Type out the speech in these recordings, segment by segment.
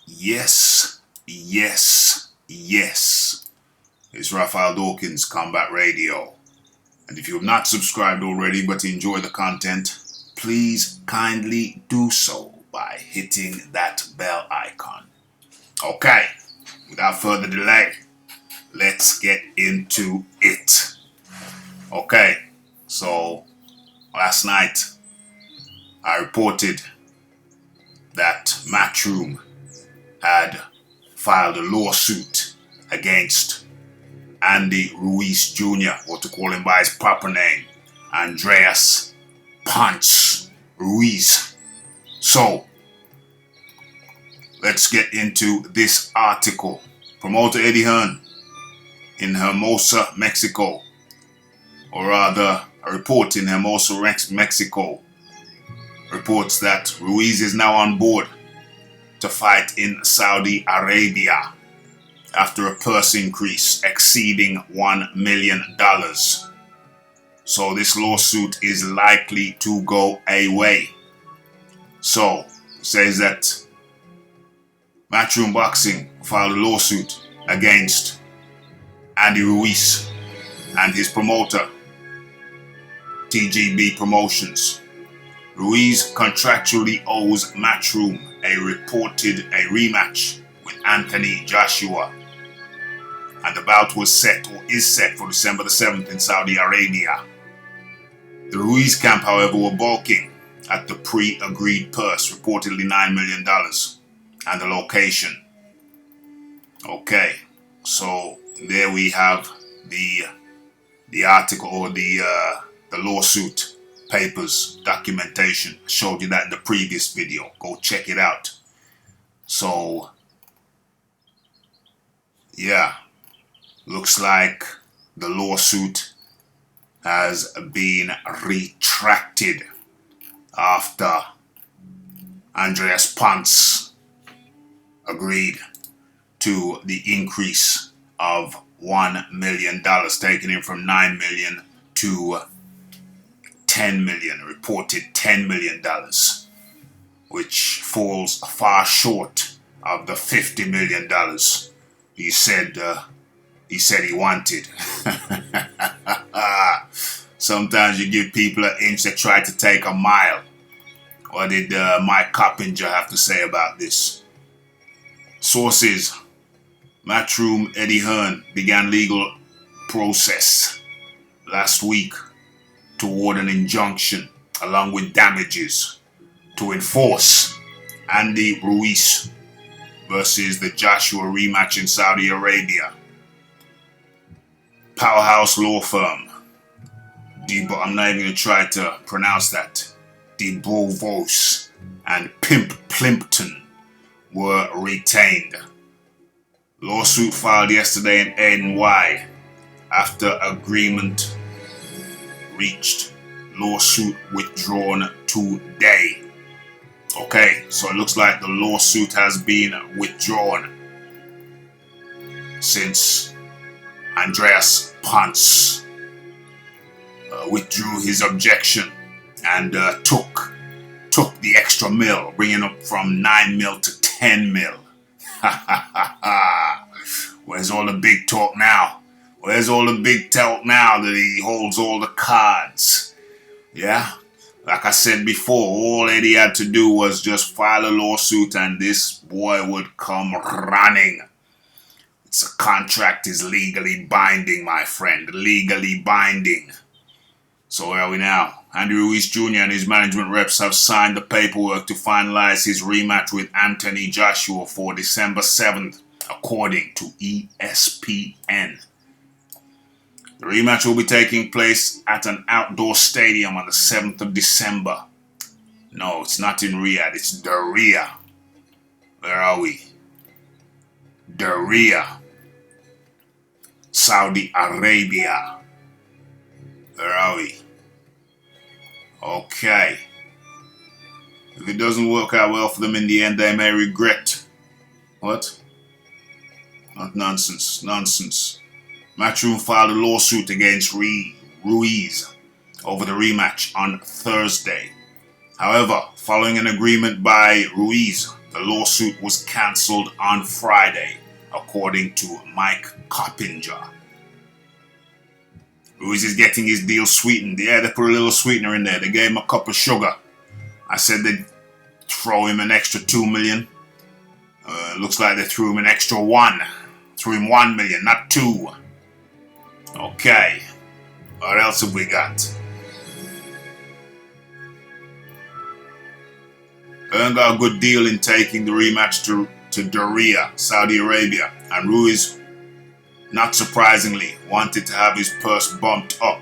Yes, yes, yes. It's Raphael Dawkins, Combat Radio. And if you have not subscribed already but enjoy the content, please kindly do so by hitting that bell icon. Okay, without further delay, let's get into it. Okay, so last night I reported that Matchroom had filed a lawsuit against Andy Ruiz Jr., or to call him by his proper name, Andreas Ponce Ruiz. So, let's get into this article. Promoter Eddie Hearn in Hermosa, Mexico, or rather, a report in Hermosa, Mexico, reports that Ruiz is now on board to fight in Saudi Arabia after a purse increase exceeding $1 million. So this lawsuit is likely to go away. So it says that Matchroom Boxing filed a lawsuit against Andy Ruiz and his promoter, TGB Promotions. Ruiz contractually owes Matchroom a rematch with Anthony Joshua, and the bout was set or is set for December the 7th in Saudi Arabia. The Ruiz camp, however, were balking at the pre-agreed purse, reportedly $9 million, and the location. Okay, so there we have the article, or the lawsuit papers, documentation. I showed you that in the previous video. Go check it out. So, yeah, looks like the lawsuit has been retracted after Andreas Ponce agreed to the increase of $1 million, taking him from $9 million to $10 million, reported $10 million, which falls far short of the $50 million he said he wanted. Sometimes you give people an inch, they try to take a mile. What did Mike Coppinger have to say about this? Sources: Matchroom Eddie Hearn began legal process last week toward an injunction along with damages to enforce Andy Ruiz versus the Joshua rematch in Saudi Arabia. Powerhouse law firm, I'm not even going to try to pronounce that, De Brovos and Plimpton were retained. Lawsuit filed yesterday in NY after agreement reached. Lawsuit withdrawn today. Okay, so it looks like the lawsuit has been withdrawn since Andreas Ponce withdrew his objection and took the extra mil, bringing up from 9 mil to 10 mil. Where's all the big talk now? Where's all the big talk now that he holds all the cards? Yeah? Like I said before, all Eddie had to do was just file a lawsuit and this boy would come running. It's a contract is legally binding, my friend. Legally binding. So where are we now? Andy Ruiz Jr. and his management reps have signed the paperwork to finalize his rematch with Anthony Joshua for December 7th, according to ESPN. The rematch will be taking place at an outdoor stadium on the 7th of December. No, it's not in Riyadh, it's Diriyah. Where are we? Diriyah, Saudi Arabia. Where are we? Okay. If it doesn't work out well for them in the end, they may regret. What? Not nonsense. Nonsense. Matchroom filed a lawsuit against Ruiz over the rematch on Thursday. However, following an agreement by Ruiz, The lawsuit was cancelled on Friday, according to Mike Coppinger. Ruiz is getting his deal sweetened. Yeah, they put a little sweetener in there. They gave him a cup of sugar. I said they'd throw him an extra $2 million. Looks like they threw him an extra $1 million. Threw him $1 million, not $2 million. Okay. What else have we got? Hearn got a good deal in taking the rematch to Diriyah, Saudi Arabia, and Ruiz, not surprisingly, wanted to have his purse bumped up.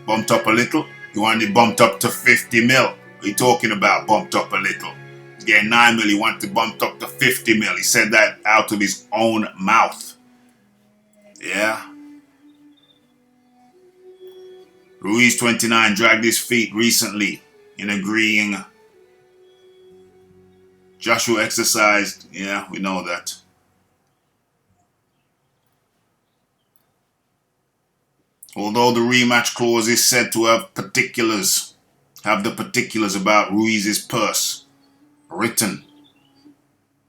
Bumped up a little? He wanted it bumped up to 50 mil. What are you talking about, bumped up a little? He's getting 9 mil, he wanted it bumped up to 50 mil. He said that out of his own mouth. Yeah. Ruiz, 29, dragged his feet recently in agreeing. Joshua exercised. Yeah, we know that. Although the rematch clause is said to have the particulars about Ruiz's purse written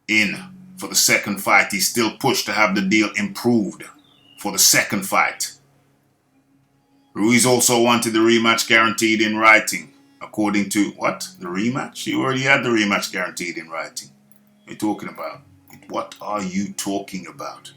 in for the second fight, he still pushed to have the deal improved for the second fight. Ruiz also wanted the rematch guaranteed in writing. According to what? The rematch? He already had the rematch guaranteed in writing. What are you talking about? What are you talking about?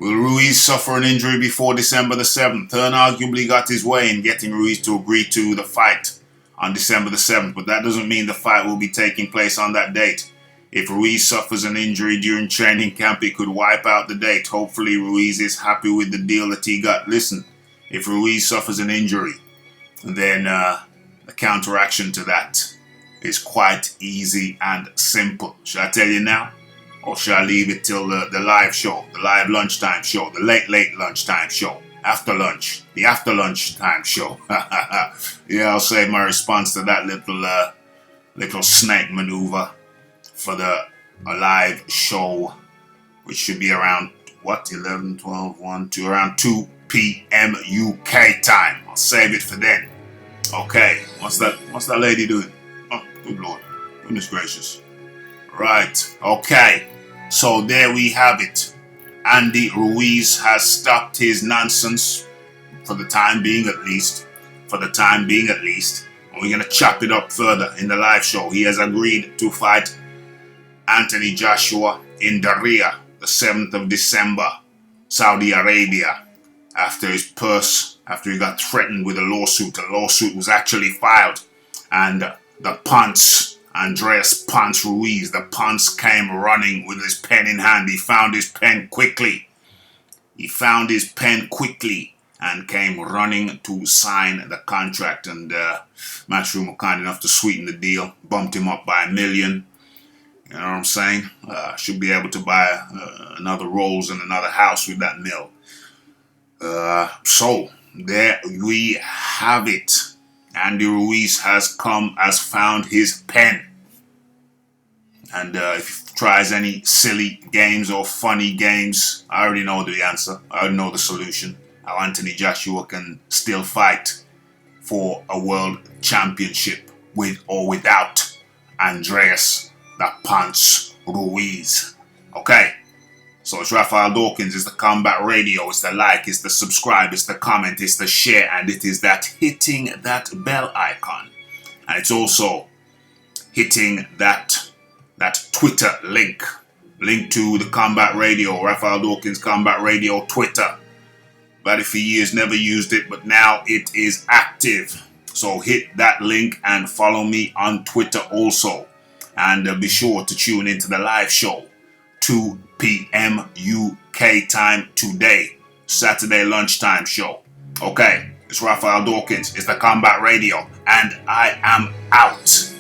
Will Ruiz suffer an injury before December the 7th? Hearn arguably got his way in getting Ruiz to agree to the fight on December the 7th, but that doesn't mean the fight will be taking place on that date. If Ruiz suffers an injury during training camp, it could wipe out the date. Hopefully Ruiz is happy with the deal that he got. Listen, if Ruiz suffers an injury, then the counteraction to that is quite easy and simple. Should I tell you now? Or shall I leave it till the live show, the live lunchtime show, the late lunchtime show, after lunch, the after lunchtime show? Yeah, I'll save my response to that little snake maneuver for the live show, which should be around, 11, 12, 1, 2, around 2 p.m. UK time. I'll save it for then. Okay, what's that lady doing? Oh, good Lord. Goodness gracious. Right, okay. So there we have it. Andy Ruiz has stopped his nonsense for the time being at least. And we're going to chop it up further in the live show. He has agreed to fight Anthony Joshua in Diriyah, the 7th of December, Saudi Arabia, after he got threatened with a lawsuit. A lawsuit was actually filed, and the Ponce, Andreas Ponce Ruiz, the Ponce came running with his pen in hand. He found his pen quickly. And came running to sign the contract. And Matchroom were kind enough to sweeten the deal, bumped him up by $1 million. You know what I'm saying? Should be able to buy another Rolls and another house with that mill. So there we have it. Andy Ruiz has found his pen. And if he tries any silly games or funny games, I already know the answer. I already know the solution. How Anthony Joshua can still fight for a world championship with or without Andreas the Ponce Ruiz. Okay. So it's Raphael Dawkins. It's the Combat Radio. It's the like. It's the subscribe. It's the comment. It's the share. And it is that hitting that bell icon. And it's also hitting that Twitter link. Link to the Combat Radio. Raphael Dawkins Combat Radio Twitter. About it for years. Never used it. But now it is active. So hit that link and follow me on Twitter also. And be sure to tune into the live show. 2 p.m. UK time today. Saturday lunchtime show. Okay, it's Raphael Dawkins. It's the Combat Radio. And I am out.